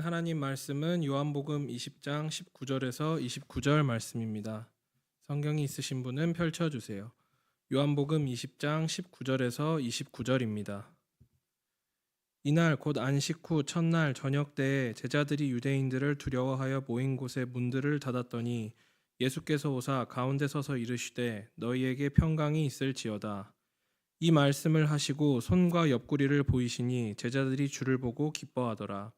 하나님 말씀은 요한복음 20장 19절에서 29절 말씀입니다. 성경이 있으신 분은 펼쳐주세요. 요한복음 20장 19절에서 29절입니다. 이날 곧 안식 후 첫날 저녁 때에 제자들이 유대인들을 두려워하여 모인 곳에 문들을 닫았더니 예수께서 오사 가운데 서서 이르시되 너희에게 평강이 있을지어다. 이 말씀을 하시고 손과 옆구리를 보이시니 제자들이 주를 보고 기뻐하더라.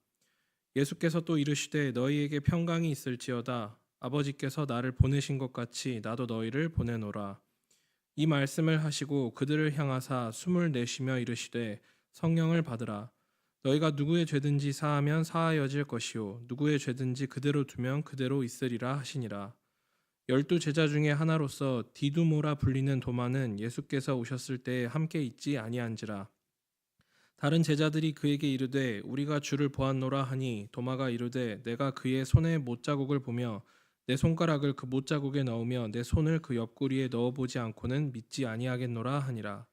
예수께서 또 이르시되 너희에게 평강이 있을지어다. 아버지께서 나를 보내신 것 같이 나도 너희를 보내노라. 이 말씀을 하시고 그들을 향하사 숨을 내쉬며 이르시되 성령을 받으라. 너희가 누구의 죄든지 사하면 사하여질 것이요 누구의 죄든지 그대로 두면 그대로 있으리라 하시니라. 12 제자 중에 하나로서 디두모라 불리는 도마는 예수께서 오셨을 때에 함께 있지 아니한지라. 다른 제자들이 그에게 이르되 우리가 주를 보았노라 하니 도마가 이르되 내가 그의 손에 못자국을 보며 내 손가락을 그 못자국에 넣으며 내 손을 그 옆구리에 넣어보지 않고는 믿지 아니하겠노라 하니라.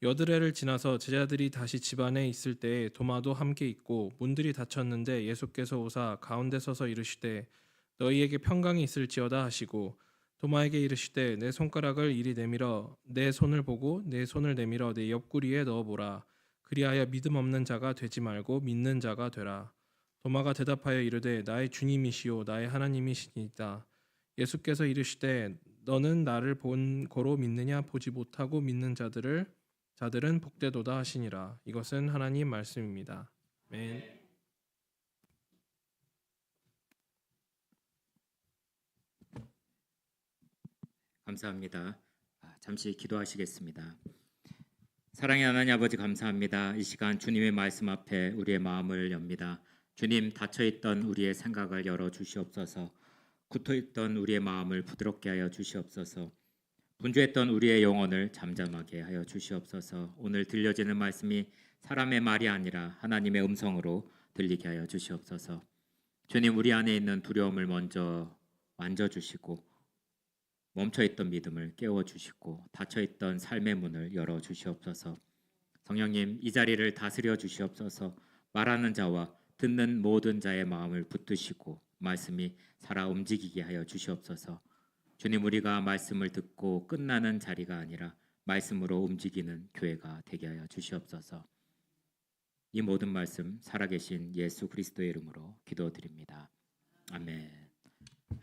여드레를 지나서 제자들이 다시 집 안에 있을 때에 도마도 함께 있고 문들이 닫혔는데 예수께서 오사 가운데 서서 이르시되 너희에게 평강이 있을지어다 하시고 도마에게 이르시되 내 손가락을 이리 내밀어 내 손을 보고 내 손을 내밀어 내 옆구리에 넣어보라. 그리하여 믿음 없는 자가 되지 말고 믿는 자가 되라. 도마가 대답하여 이르되 나의 주님이시요 나의 하나님이시니이다. 예수께서 이르시되 너는 나를 본 고로 믿느냐 보지 못하고 믿는 자들은 복되도다 하시니라. 이것은 하나님 말씀입니다. 아멘. 감사합니다. 잠시 기도하시겠습니다. 사랑의 하나님 아버지 감사합니다. 이 시간 주님의 말씀 앞에 우리의 마음을 엽니다. 주님 닫혀있던 우리의 생각을 열어 주시옵소서. 굳어있던 우리의 마음을 부드럽게 하여 주시옵소서. 분주했던 우리의 영혼을 잠잠하게 하여 주시옵소서. 오늘 들려지는 말씀이 사람의 말이 아니라 하나님의 음성으로 들리게 하여 주시옵소서. 주님 우리 안에 있는 두려움을 먼저 만져주시고 멈춰있던 믿음을 깨워주시고 닫혀있던 삶의 문을 열어주시옵소서. 성령님 이 자리를 다스려 주시옵소서. 말하는 자와 듣는 모든 자의 마음을 붙드시고 말씀이 살아 움직이게 하여 주시옵소서. 주님 우리가 말씀을 듣고 끝나는 자리가 아니라 말씀으로 움직이는 교회가 되게 하여 주시옵소서. 이 모든 말씀 살아계신 예수 그리스도의 이름으로 기도드립니다. 아멘.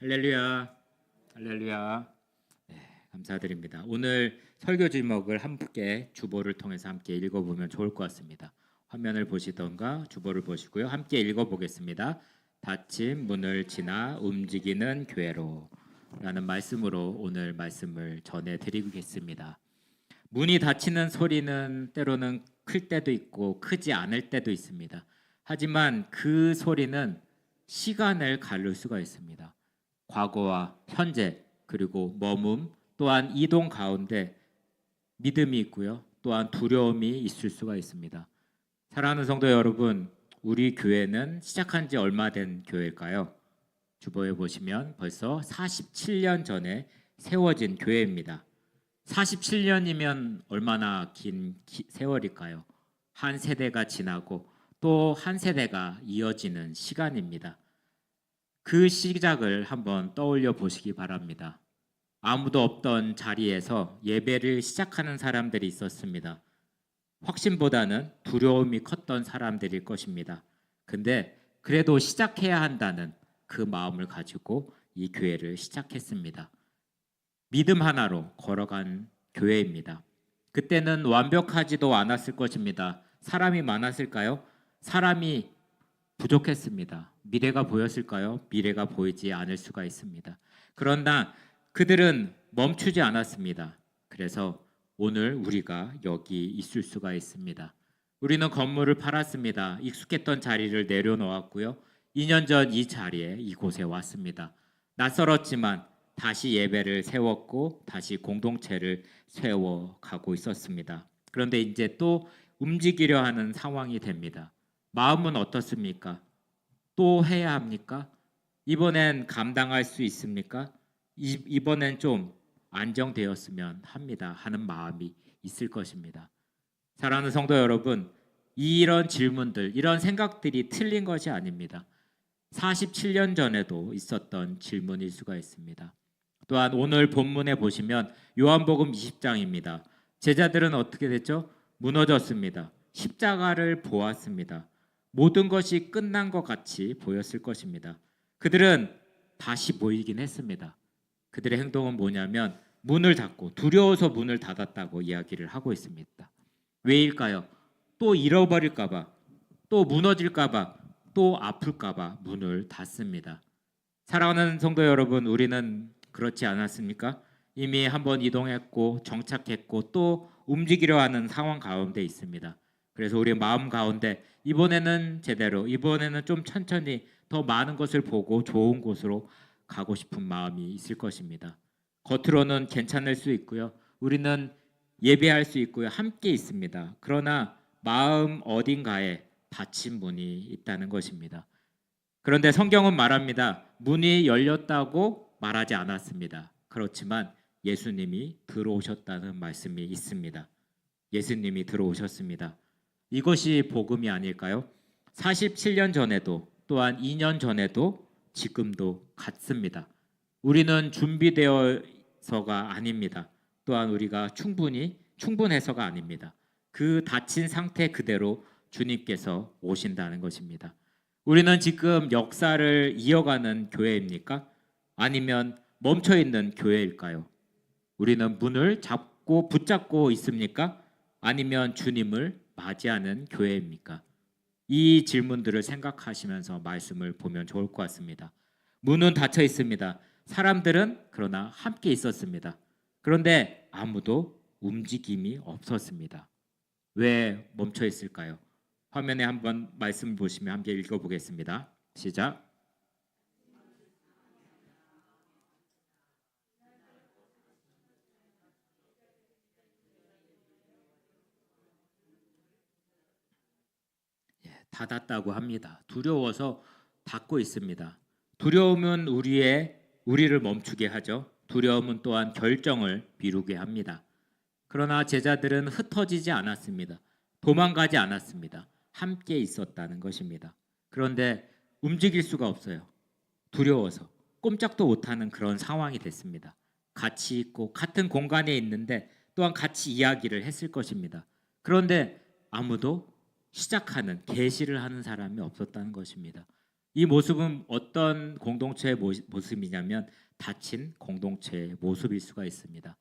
할렐루야. 할렐루야. 감사드립니다. 오늘 설교 제목을 함께 주보를 통해서 함께 읽어보면 좋을 것 같습니다. 화면을 보시던가 주보를 보시고요. 함께 읽어보겠습니다. 닫힌 문을 지나 움직이는 교회로 라는 말씀으로 오늘 말씀을 전해드리겠습니다. 문이 닫히는 소리는 때로는 클 때도 있고 크지 않을 때도 있습니다. 하지만 그 소리는 시간을 가를 수가 있습니다. 과거와 현재 그리고 머문 또한 이동 가운데 믿음이 있고요. 또한 두려움이 있을 수가 있습니다. 사랑하는 성도 여러분, 우리 교회는 시작한 지 얼마 된 교회일까요? 주보에 보시면 벌써 47년 전에 세워진 교회입니다. 47년이면 얼마나 긴 세월일까요? 한 세대가 지나고 또 한 세대가 이어지는 시간입니다. 그 시작을 한번 떠올려 보시기 바랍니다. 아무도 없던 자리에서 예배를 시작하는 사람들이 있었습니다. 확신보다는 두려움이 컸던 사람들일 것입니다. 근데 그래도 시작해야 한다는 그 마음을 가지고 이 교회를 시작했습니다. 믿음 하나로 걸어간 교회입니다. 그때는 완벽하지도 않았을 것입니다. 사람이 많았을까요? 사람이 부족했습니다. 미래가 보였을까요? 미래가 보이지 않을 수가 있습니다. 그러나 그들은 멈추지 않았습니다. 그래서 오늘 우리가 여기 있을 수가 있습니다. 우리는 건물을 팔았습니다. 익숙했던 자리를 내려놓았고요. 2년 전 이 자리에 이곳에 왔습니다. 낯설었지만 다시 예배를 세웠고 다시 공동체를 세워가고 있었습니다. 그런데 이제 또 움직이려 하는 상황이 됩니다. 마음은 어떻습니까? 또 해야 합니까? 이번엔 감당할 수 있습니까? 이번엔 좀 안정되었으면 합니다 하는 마음이 있을 것입니다. 사랑하는 성도 여러분, 이런 질문들, 이런 생각들이 틀린 것이 아닙니다. 47년 전에도 있었던 질문일 수가 있습니다. 또한 오늘 본문에 보시면 요한복음 20장입니다. 제자들은 어떻게 됐죠? 무너졌습니다. 십자가를 보았습니다. 모든 것이 끝난 것 같이 보였을 것입니다. 그들은 다시 모이긴 했습니다. 그들의 행동은 뭐냐면 문을 닫고 두려워서 문을 닫았다고 이야기를 하고 있습니다. 왜일까요? 또 잃어버릴까 봐, 또 무너질까 봐, 또 아플까 봐 문을 닫습니다. 사랑하는 성도 여러분, 우리는 그렇지 않았습니까? 이미 한번 이동했고 정착했고 또 움직이려 하는 상황 가운데 있습니다. 그래서 우리 마음 가운데 이번에는 제대로, 이번에는 좀 천천히 더 많은 것을 보고 좋은 곳으로 가고 싶은 마음이 있을 것입니다. 겉으로는 괜찮을 수 있고요. 우리는 예배할 수 있고요. 함께 있습니다. 그러나 마음 어딘가에 닫힌 문이 있다는 것입니다. 그런데 성경은 말합니다. 문이 열렸다고 말하지 않았습니다. 그렇지만 예수님이 들어오셨다는 말씀이 있습니다. 예수님이 들어오셨습니다. 이것이 복음이 아닐까요? 47년 전에도 또한 2년 전에도 지금도 같습니다. 우리는 준비되어서가 아닙니다. 또한 우리가 충분해서가 아닙니다. 그 닫힌 상태 그대로 주님께서 오신다는 것입니다. 우리는 지금 역사를 이어가는 교회입니까? 아니면 멈춰 있는 교회일까요? 우리는 문을 붙잡고 있습니까? 아니면 주님을 맞이하는 교회입니까? 이 질문들을 생각하시면서 말씀을 보면 좋을 것 같습니다. 문은 닫혀 있습니다. 사람들은 그러나 함께 있었습니다. 그런데 아무도 움직임이 없었습니다. 왜 멈춰 있을까요? 화면에 한번 말씀 보시면 함께 읽어보겠습니다. 시작. 닫았다고 합니다. 두려워서 닫고 있습니다. 두려움은 우리를 멈추게 하죠. 두려움은 또한 결정을 미루게 합니다. 그러나 제자들은 흩어지지 않았습니다. 도망가지 않았습니다. 함께 있었다는 것입니다. 그런데 움직일 수가 없어요. 두려워서 꼼짝도 못하는 그런 상황이 됐습니다. 같이 있고 같은 공간에 있는데 또한 같이 이야기를 했을 것입니다. 그런데 아무도 시작하는 계시를 하는 사람이 없었다는 것입니다. 이 모습은 어떤 공동체의 모습이냐면 닫힌 공동체의 모습일 수가 있습니다.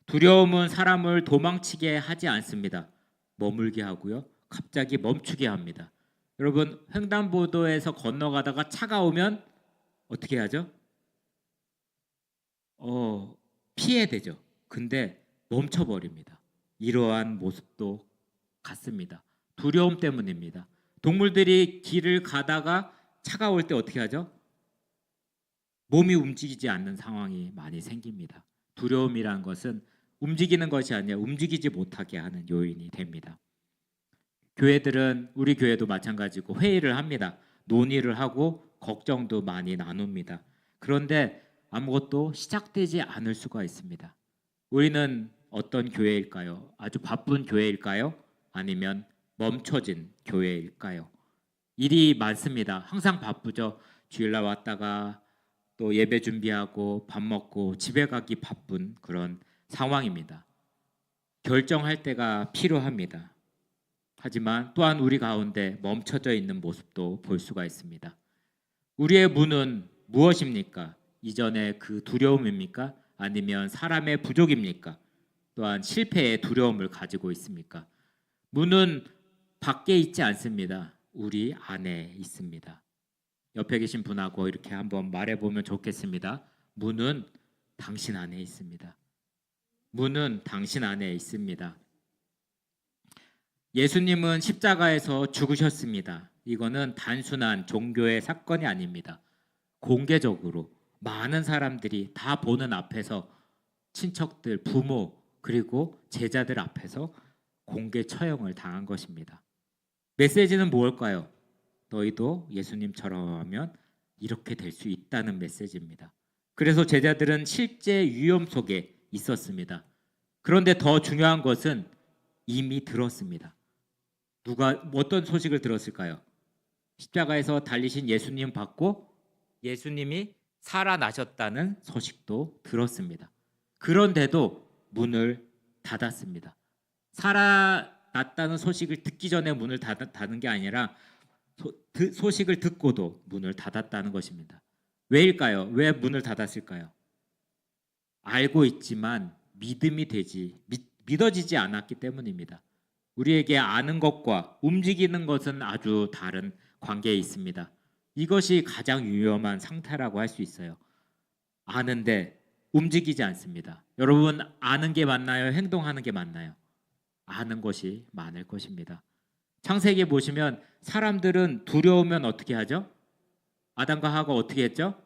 두려움은 사람을 도망치게 하지 않습니다. 머물게 하고요. 갑자기 멈추게 합니다. 여러분, 횡단보도에서 건너가다가 차가 오면 어떻게 하죠? 피해야 되죠. 근데 멈춰버립니다. 이러한 모습도 같습니다. 두려움 때문입니다. 동물들이 길을 가다가 차가 올 때 어떻게 하죠? 몸이 움직이지 않는 상황이 많이 생깁니다. 두려움이란 것은 움직이는 것이 아니라 움직이지 못하게 하는 요인이 됩니다. 우리 교회도 마찬가지고 회의를 합니다. 논의를 하고 걱정도 많이 나눕니다. 그런데 아무것도 시작되지 않을 수가 있습니다. 우리는 어떤 교회일까요? 아주 바쁜 교회일까요? 아니면 멈춰진 교회일까요? 일이 많습니다. 항상 바쁘죠. 주일날 왔다가 또 예배 준비하고 밥 먹고 집에 가기 바쁜 그런 상황입니다. 결정할 때가 필요합니다. 하지만 또한 우리 가운데 멈춰져 있는 모습도 볼 수가 있습니다. 우리의 문은 무엇입니까? 이전의 그 두려움입니까? 아니면 사람의 부족입니까? 또한 실패의 두려움을 가지고 있습니까? 문은 밖에 있지 않습니다. 우리 안에 있습니다. 옆에 계신 분하고 이렇게 한번 말해보면 좋겠습니다. 문은 당신 안에 있습니다. 문은 당신 안에 있습니다. 예수님은 십자가에서 죽으셨습니다. 이거는 단순한 종교의 사건이 아닙니다. 공개적으로 많은 사람들이 다 보는 앞에서 친척들, 부모 그리고 제자들 앞에서 공개 처형을 당한 것입니다. 메시지는 무엇일까요? 너희도 예수님처럼 하면 이렇게 될 수 있다는 메시지입니다. 그래서 제자들은 실제 위험 속에 있었습니다. 그런데 더 중요한 것은 이미 들었습니다. 누가 어떤 소식을 들었을까요? 십자가에서 달리신 예수님 받고 예수님이 살아나셨다는 소식도 들었습니다. 그런데도 문을 닫았습니다. 살아났다는 소식을 듣기 전에 문을 닫은 게 아니라 소식을 듣고도 문을 닫았다는 것입니다. 왜일까요? 왜 문을 닫았을까요? 알고 있지만 믿어지지 않았기 때문입니다. 우리에게 아는 것과 움직이는 것은 아주 다른 관계에 있습니다. 이것이 가장 위험한 상태라고 할 수 있어요. 아는데 움직이지 않습니다. 여러분, 아는 게 맞나요? 행동하는 게 맞나요? 아는 것이 많을 것입니다. 창세기에 보시면 사람들은 두려우면 어떻게 하죠? 아담과 하와가 어떻게 했죠?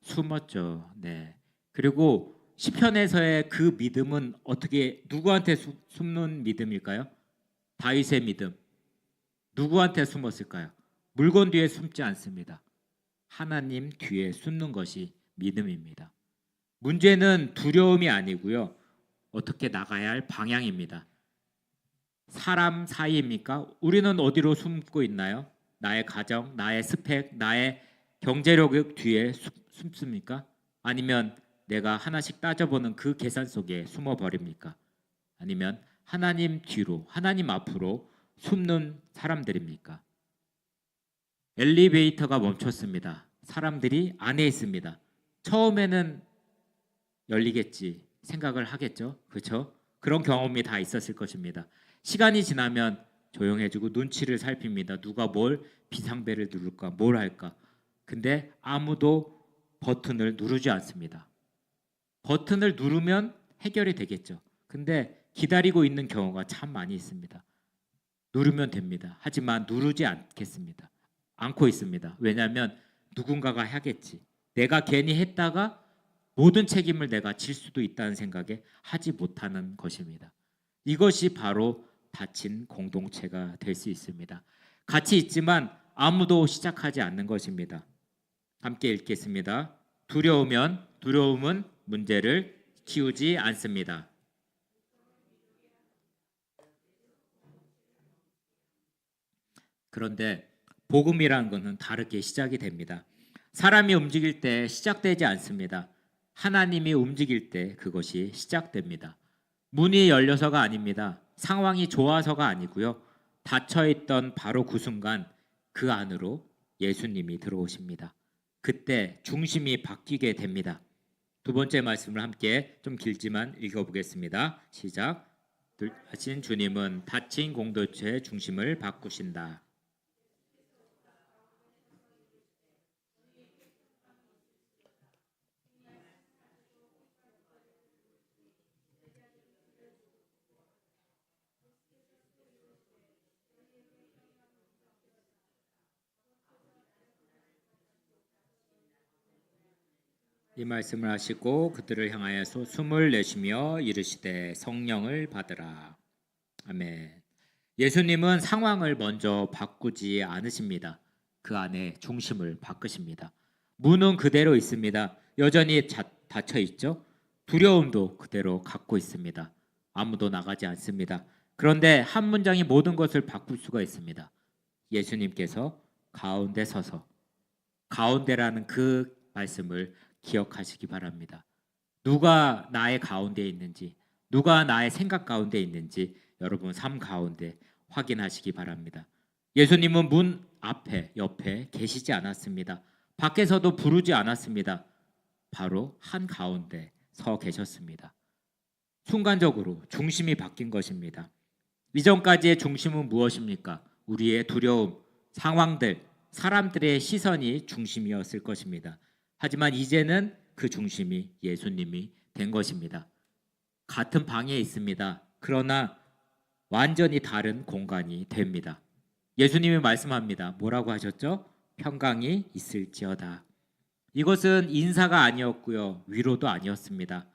숨었죠. 네. 그리고 시편에서의 그 믿음은 어떻게 누구한테 숨는 믿음일까요? 다윗의 믿음. 누구한테 숨었을까요? 물건 뒤에 숨지 않습니다. 하나님 뒤에 숨는 것이 믿음입니다. 문제는 두려움이 아니고요. 어떻게 나가야 할 방향입니다. 사람 사이입니까? 우리는 어디로 숨고 있나요? 나의 가정, 나의 스펙, 나의 경제력 뒤에 숨습니까? 아니면 내가 하나씩 따져보는 그 계산 속에 숨어버립니까? 아니면 하나님 뒤로, 하나님 앞으로 숨는 사람들입니까? 엘리베이터가 멈췄습니다. 사람들이 안에 있습니다. 처음에는 열리겠지 생각을 하겠죠. 그렇죠? 그런 경험이 다 있었을 것입니다. 시간이 지나면 조용해지고 눈치를 살핍니다. 누가 뭘 비상벨을 누를까, 뭘 할까. 근데 아무도 버튼을 누르지 않습니다. 버튼을 누르면 해결이 되겠죠. 근데 기다리고 있는 경우가 참 많이 있습니다. 누르면 됩니다. 하지만 누르지 않겠습니다. 않고 있습니다. 왜냐하면 누군가가 하겠지. 내가 괜히 했다가 모든 책임을 내가 질 수도 있다는 생각에 하지 못하는 것입니다. 이것이 바로 닫힌 공동체가 될 수 있습니다. 같이 있지만 아무도 시작하지 않는 것입니다. 함께 읽겠습니다. 두려움은 문제를 키우지 않습니다. 그런데 복음이라는 것은 다르게 시작이 됩니다. 사람이 움직일 때 시작되지 않습니다. 하나님이 움직일 때 그것이 시작됩니다. 문이 열려서가 아닙니다. 상황이 좋아서가 아니고요. 닫혀있던 바로 그 순간 그 안으로 예수님이 들어오십니다. 그때 중심이 바뀌게 됩니다. 두 번째 말씀을 함께 좀 길지만 읽어보겠습니다. 시작. 하신 주님은 닫힌 공동체의 중심을 바꾸신다. 이 말씀을 하시고 그들을 향하여 숨을 내쉬며 이르시되 성령을 받으라. 아멘. 예수님은 상황을 먼저 바꾸지 않으십니다. 그 안에 중심을 바꾸십니다. 문은 그대로 있습니다. 여전히 닫혀 있죠. 두려움도 그대로 갖고 있습니다. 아무도 나가지 않습니다. 그런데 한 문장이 모든 것을 바꿀 수가 있습니다. 예수님께서 가운데 서서 가운데라는 그 말씀을 기억하시기 바랍니다. 누가 나의 가운데 있는지, 누가 나의 생각 가운데 있는지 여러분 삶 가운데 확인하시기 바랍니다. 예수님은 문 앞에 옆에 계시지 않았습니다. 밖에서도 부르지 않았습니다. 바로 한 가운데 서 계셨습니다. 순간적으로 중심이 바뀐 것입니다. 이전까지의 중심은 무엇입니까? 우리의 두려움, 상황들, 사람들의 시선이 중심이었을 것입니다. 하지만 이제는 그 중심이 예수님이 된 것입니다. 같은 방에 있습니다. 그러나 완전히 다른 공간이 됩니다. 예수님이 말씀합니다. 뭐라고 하셨죠? 평강이 있을지어다. 이것은 인사가 아니었고요. 위로도 아니었습니다.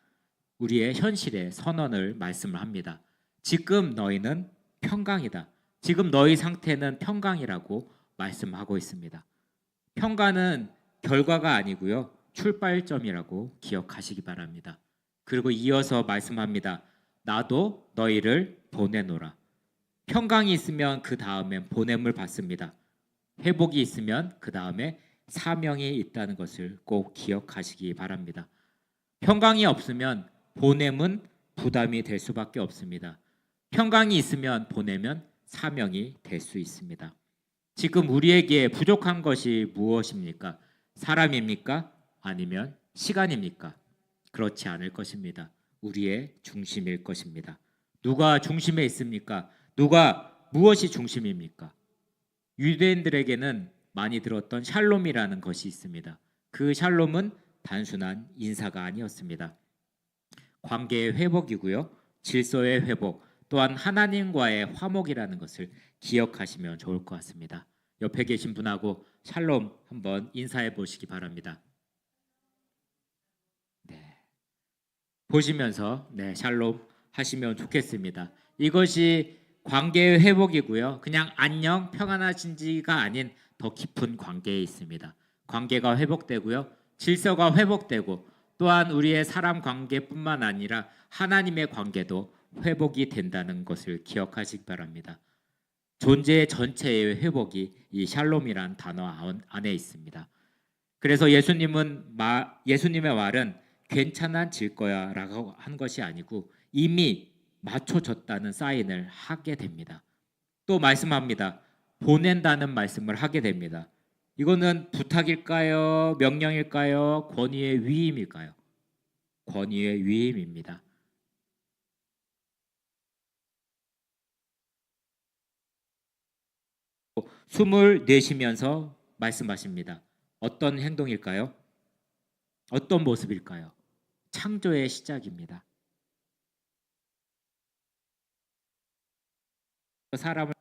우리의 현실의 선언을 말씀을 합니다. 지금 너희는 평강이다. 지금 너희 상태는 평강이라고 말씀하고 있습니다. 평강은 결과가 아니고요. 출발점이라고 기억하시기 바랍니다. 그리고 이어서 말씀합니다. 나도 너희를 보내노라. 평강이 있으면 그 다음엔 보냄을 받습니다. 회복이 있으면 그 다음에 사명이 있다는 것을 꼭 기억하시기 바랍니다. 평강이 없으면 보냄은 부담이 될 수밖에 없습니다. 평강이 있으면 보내면 사명이 될 수 있습니다. 지금 우리에게 부족한 것이 무엇입니까? 사람입니까? 아니면 시간입니까? 그렇지 않을 것입니다. 우리의 중심일 것입니다. 누가 중심에 있습니까? 누가 무엇이 중심입니까? 유대인들에게는 많이 들었던 샬롬이라는 것이 있습니다. 그 샬롬은 단순한 인사가 아니었습니다. 관계의 회복이고요. 질서의 회복, 또한 하나님과의 화목이라는 것을 기억하시면 좋을 것 같습니다. 옆에 계신 분하고 샬롬 한번 인사해 보시기 바랍니다. 네. 보시면서 샬롬 하시면 좋겠습니다. 이것이 관계의 회복이고요. 그냥 안녕 평안하신지가 아닌 더 깊은 관계에 있습니다. 관계가 회복되고요. 질서가 회복되고 또한 우리의 사람 관계뿐만 아니라 하나님의 관계도 회복이 된다는 것을 기억하시기 바랍니다. 존재 전체의 회복이 이 샬롬이란 단어 안에 있습니다. 그래서 예수님의 말은 괜찮아질 거야라고 한 것이 아니고 이미 맞춰졌다는 사인을 하게 됩니다. 또 말씀합니다. 보낸다는 말씀을 하게 됩니다. 이거는 부탁일까요? 명령일까요? 권위의 위임일까요? 권위의 위임입니다. 숨을 내쉬면서 말씀하십니다. 어떤 행동일까요? 어떤 모습일까요? 창조의 시작입니다. 사람을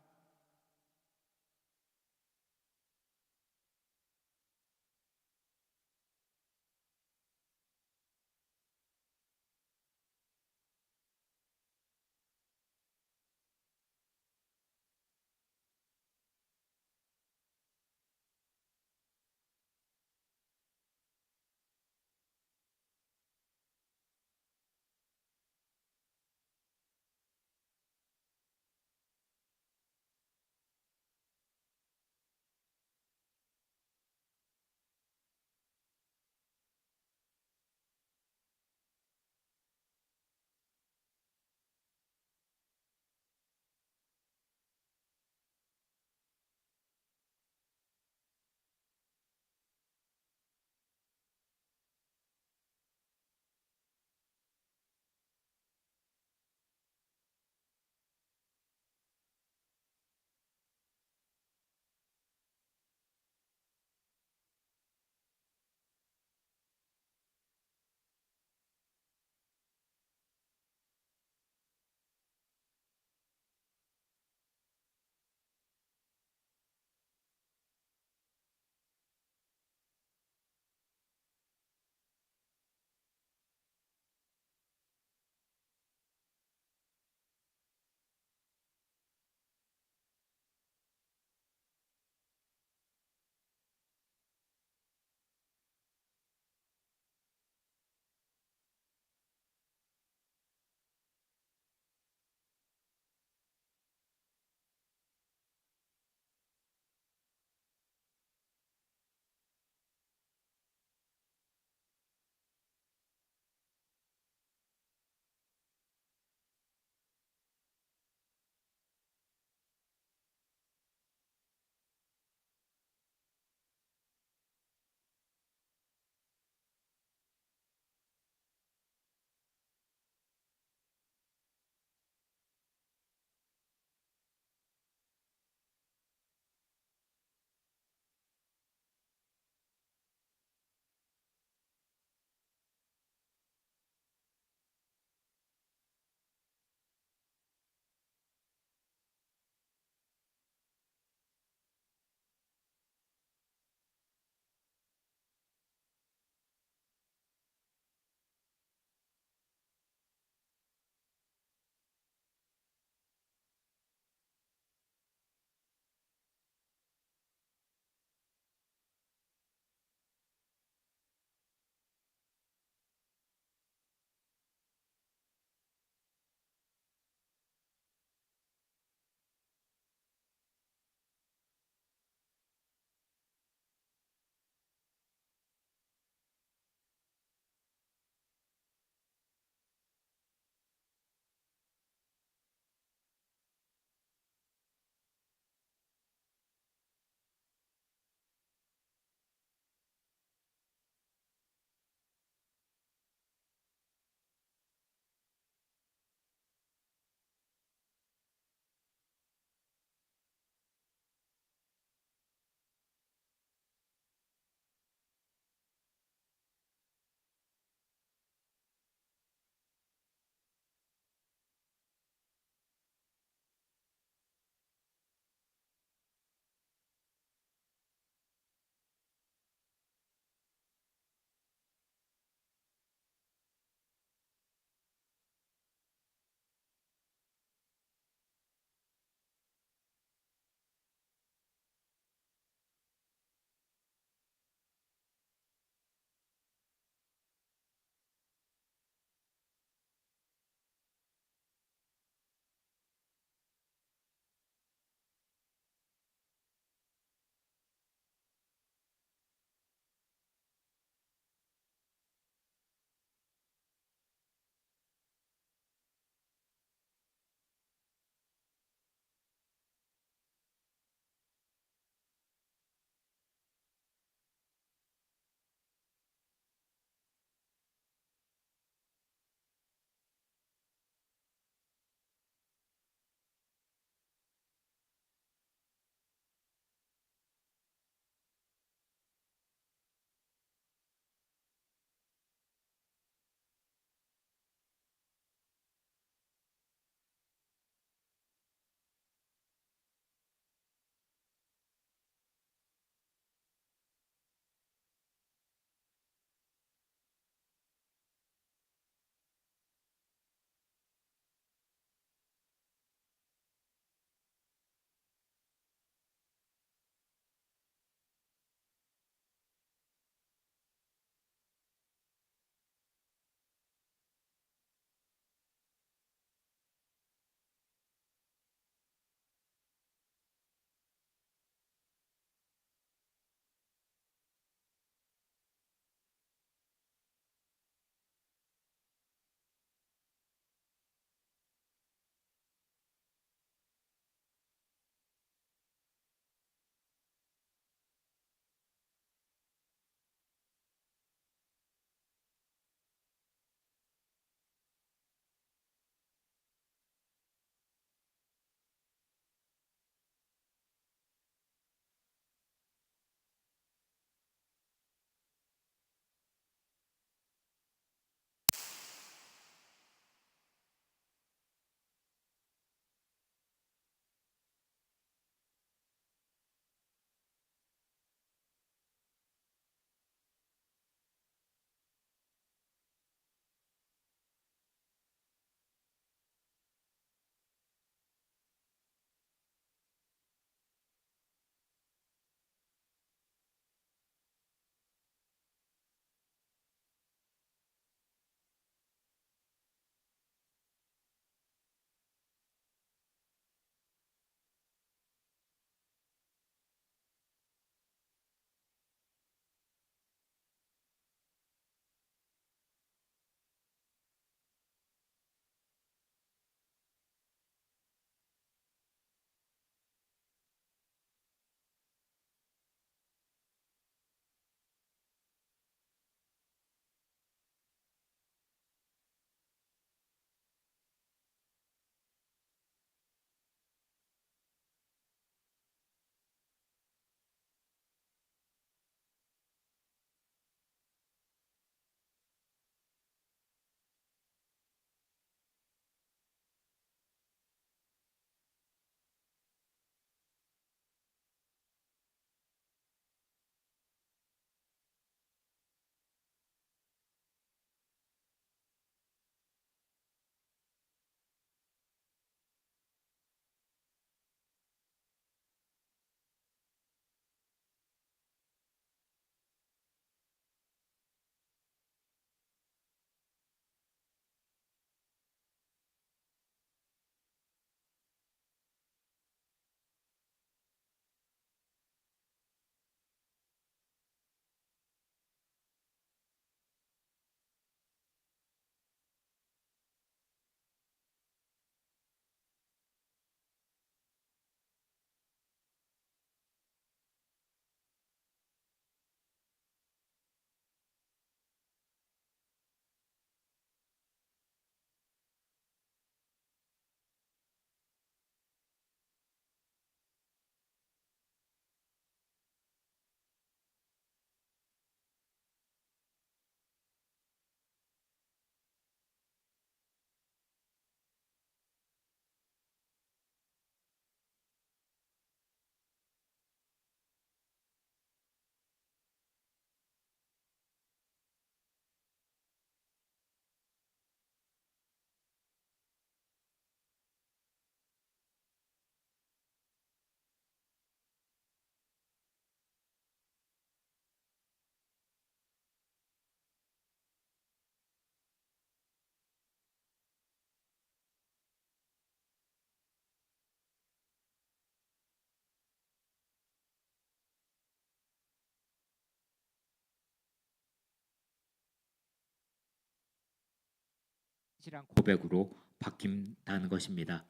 신실한 고백으로 바뀐다는 것입니다.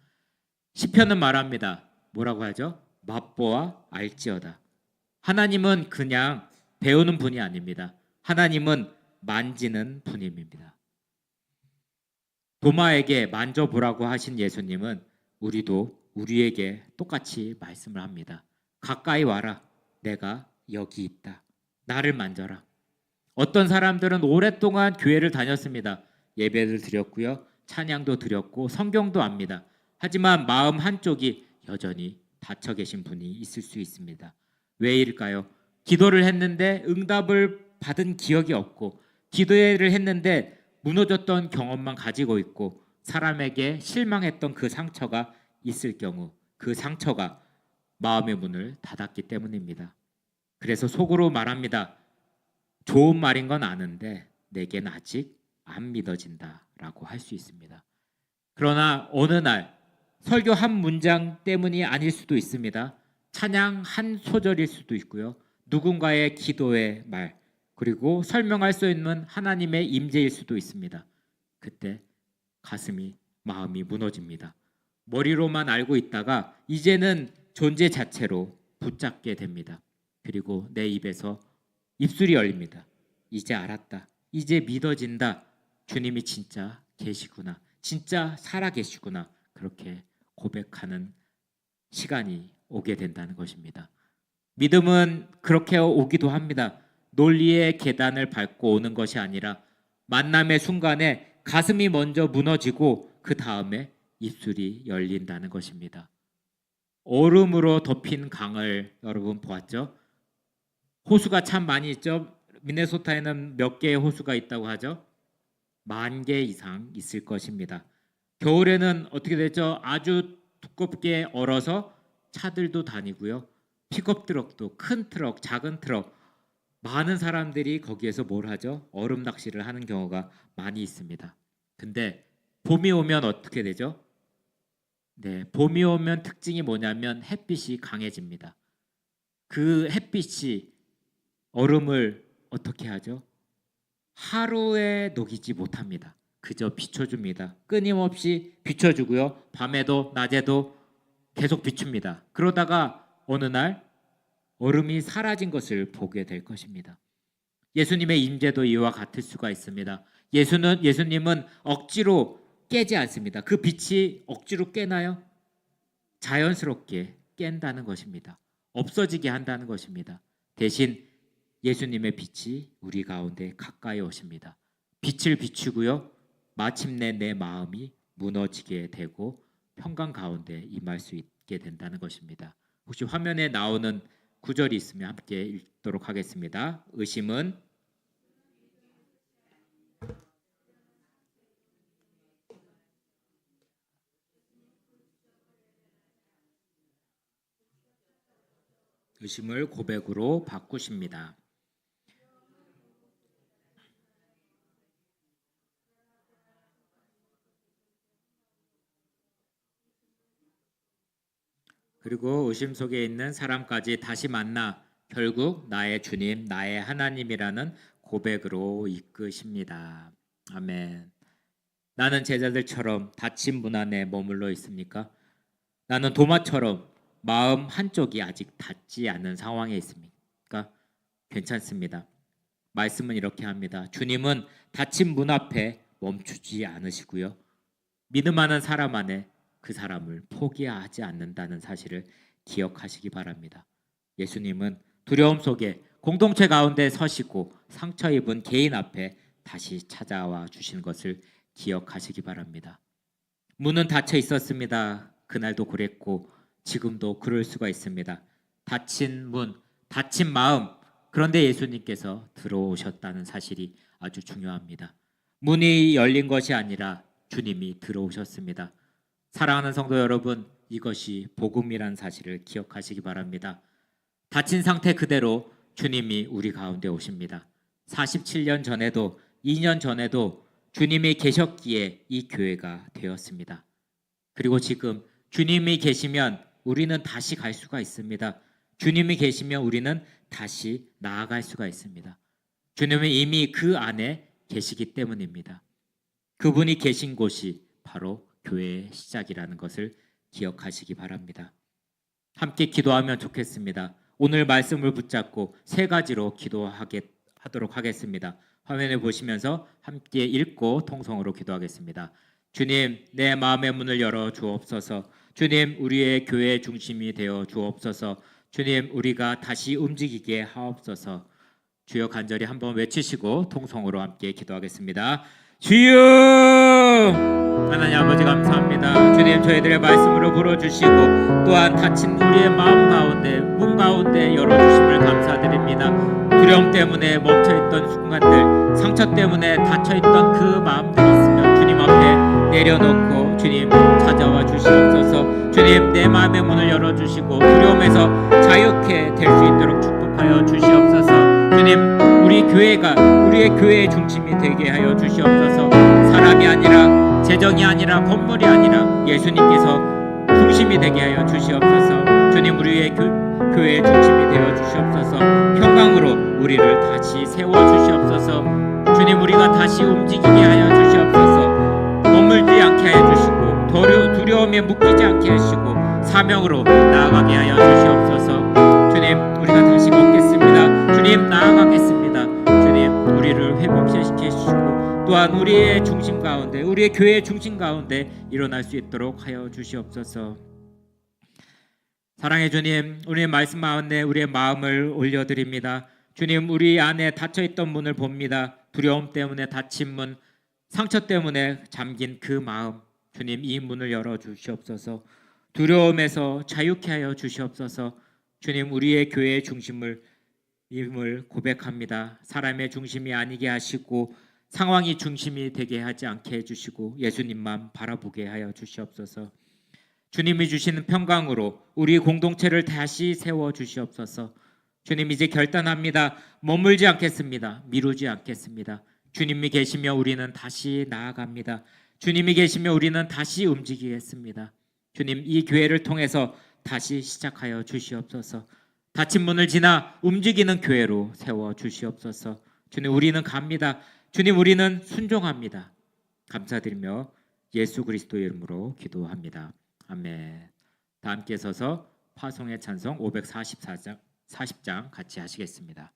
시편은 말합니다. 뭐라고 하죠? 맛보아 알지어다. 하나님은 그냥 배우는 분이 아닙니다. 하나님은 만지는 분입니다. 도마에게 만져보라고 하신 예수님은 우리에게 똑같이 말씀을 합니다. 가까이 와라. 내가 여기 있다. 나를 만져라. 어떤 사람들은 오랫동안 교회를 다녔습니다. 예배를 드렸고요. 찬양도 드렸고 성경도 압니다. 하지만 마음 한쪽이 여전히 닫혀 계신 분이 있을 수 있습니다. 왜일까요? 기도를 했는데 응답을 받은 기억이 없고 기도를 했는데 무너졌던 경험만 가지고 있고 사람에게 실망했던 그 상처가 있을 경우 그 상처가 마음의 문을 닫았기 때문입니다. 그래서 속으로 말합니다. 좋은 말인 건 아는데 내겐 아직 안 믿어진다라고 할 수 있습니다. 그러나 어느 날 설교 한 문장 때문이 아닐 수도 있습니다. 찬양 한 소절일 수도 있고요. 누군가의 기도의 말 그리고 설명할 수 있는 하나님의 임재일 수도 있습니다. 그때 마음이 무너집니다. 머리로만 알고 있다가 이제는 존재 자체로 붙잡게 됩니다. 그리고 내 입에서 입술이 열립니다. 이제 알았다. 이제 믿어진다. 주님이 진짜 계시구나. 진짜 살아 계시구나. 그렇게 고백하는 시간이 오게 된다는 것입니다. 믿음은 그렇게 오기도 합니다. 논리의 계단을 밟고 오는 것이 아니라 만남의 순간에 가슴이 먼저 무너지고 그 다음에 입술이 열린다는 것입니다. 얼음으로 덮인 강을 여러분 보았죠? 호수가 참 많이 있죠. 미네소타에는 몇 개의 호수가 있다고 하죠? 10,000개 이상 있을 것입니다. 겨울에는 어떻게 되죠? 아주 두껍게 얼어서 차들도 다니고요. 픽업 트럭도 큰 트럭, 작은 트럭 많은 사람들이 거기에서 뭘 하죠? 얼음 낚시를 하는 경우가 많이 있습니다. 근데 봄이 오면 어떻게 되죠? 네, 봄이 오면 특징이 뭐냐면 햇빛이 강해집니다. 그 햇빛이 얼음을 어떻게 하죠? 하루에 녹이지 못합니다. 그저 비춰줍니다. 끊임없이 비춰주고요. 밤에도 낮에도 계속 비춥니다. 그러다가 어느 날 얼음이 사라진 것을 보게 될 것입니다. 예수님의 임재도 이와 같을 수가 있습니다. 예수님은 억지로 깨지 않습니다. 그 빛이 억지로 깨나요? 자연스럽게 깬다는 것입니다. 없어지게 한다는 것입니다. 대신 예수님의 빛이 우리 가운데 가까이 오십니다. 빛을 비추고요. 마침내 내 마음이 무너지게 되고 평강 가운데 임할 수 있게 된다는 것입니다. 혹시 화면에 나오는 구절이 있으면 함께 읽도록 하겠습니다. 의심은 의심을 고백으로 바꾸십니다. 그리고 의심 속에 있는 사람까지 다시 만나 결국 나의 주님, 나의 하나님이라는 고백으로 이끄십니다. 아멘. 나는 제자들처럼 닫힌 문 안에 머물러 있습니까? 나는 도마처럼 마음 한쪽이 아직 닫지 않은 상황에 있습니까? 괜찮습니다. 말씀은 이렇게 합니다. 주님은 닫힌 문 앞에 멈추지 않으시고요. 믿음하는 사람 안에 그 사람을 포기하지 않는다는 사실을 기억하시기 바랍니다. 예수님은 두려움 속에 공동체 가운데 서시고 상처 입은 개인 앞에 다시 찾아와 주신 것을 기억하시기 바랍니다. 문은 닫혀 있었습니다. 그날도 그랬고 지금도 그럴 수가 있습니다. 닫힌 문, 닫힌 마음, 그런데 예수님께서 들어오셨다는 사실이 아주 중요합니다. 문이 열린 것이 아니라 주님이 들어오셨습니다. 사랑하는 성도 여러분, 이것이 복음이란 사실을 기억하시기 바랍니다. 닫힌 상태 그대로 주님이 우리 가운데 오십니다. 47년 전에도 2년 전에도 주님이 계셨기에 이 교회가 되었습니다. 그리고 지금 주님이 계시면 우리는 다시 갈 수가 있습니다. 주님이 계시면 우리는 다시 나아갈 수가 있습니다. 주님은 이미 그 안에 계시기 때문입니다. 그분이 계신 곳이 바로 교회의 시작이라는 것을 기억하시기 바랍니다. 함께 기도하면 좋겠습니다. 오늘 말씀을 붙잡고 세 가지로 기도하도록 하겠습니다. 화면에 보시면서 함께 읽고 통성으로 기도하겠습니다. 주님, 내 마음의 문을 열어 주옵소서. 주님, 우리의 교회의 중심이 되어 주옵소서. 주님, 우리가 다시 움직이게 하옵소서. 주여 간절히 한번 외치시고 통성으로 함께 기도하겠습니다. 주여! 하나님 아버지 감사합니다. 주님, 저희들의 말씀으로 불어주시고 또한 닫힌 우리의 마음 가운데 문 가운데 열어주심을 감사드립니다. 두려움 때문에 멈춰있던 순간들, 상처 때문에 닫혀있던 그 마음들이 있으면 주님 앞에 내려놓고 주님 찾아와 주시옵소서. 주님, 내 마음의 문을 열어주시고 두려움에서 자유케 될 수 있도록 축복하여 주시옵소서. 주님, 우리 교회가 우리의 교회의 중심이 되게 하여 주시옵소서. 사람이 아니라, 재정이 아니라, 건물이 아니라 예수님께서 중심이 되게 하여 주시옵소서. 주님, 우리의 교회의 중심이 되어 주시옵소서. 평강으로 우리를 다시 세워 주시옵소서. 주님, 우리가 다시 움직이게 하여 주시옵소서. 머물지 않게 하여 주시고 두려움에 묶이지 않게 하시고 사명으로 나아가게 하여 주시옵소서. 주님, 우리가 다시 걷겠습니다. 주님, 나아가겠습니다. 주님, 우리를 회복시켜 주시고 또한 우리의 중심 가운데, 우리의 교회의 중심 가운데 일어날 수 있도록 하여 주시옵소서. 사랑의 주님, 우리의 말씀 가운데 우리의 마음을 올려드립니다. 주님, 우리 안에 닫혀있던 문을 봅니다. 두려움 때문에 닫힌 문, 상처 때문에 잠긴 그 마음, 주님, 이 문을 열어 주시옵소서. 두려움에서 자유케 하여 주시옵소서. 주님, 우리의 교회의 중심을 임을 고백합니다. 사람의 중심이 아니게 하시고 상황이 중심이 되게 하지 않게 해주시고 예수님만 바라보게 하여 주시옵소서. 주님이 주시는 평강으로 우리 공동체를 다시 세워 주시옵소서. 주님, 이제 결단합니다. 머물지 않겠습니다. 미루지 않겠습니다. 주님이 계시며 우리는 다시 나아갑니다. 주님이 계시며 우리는 다시 움직이겠습니다. 주님, 이 교회를 통해서 다시 시작하여 주시옵소서. 닫힌 문을 지나 움직이는 교회로 세워 주시옵소서. 주님, 우리는 갑니다. 주님, 우리는 순종합니다. 감사드리며 예수 그리스도의 이름으로 기도합니다. 아멘. 다 함께 서서 파송의 찬송 544장 40장 같이 하시겠습니다.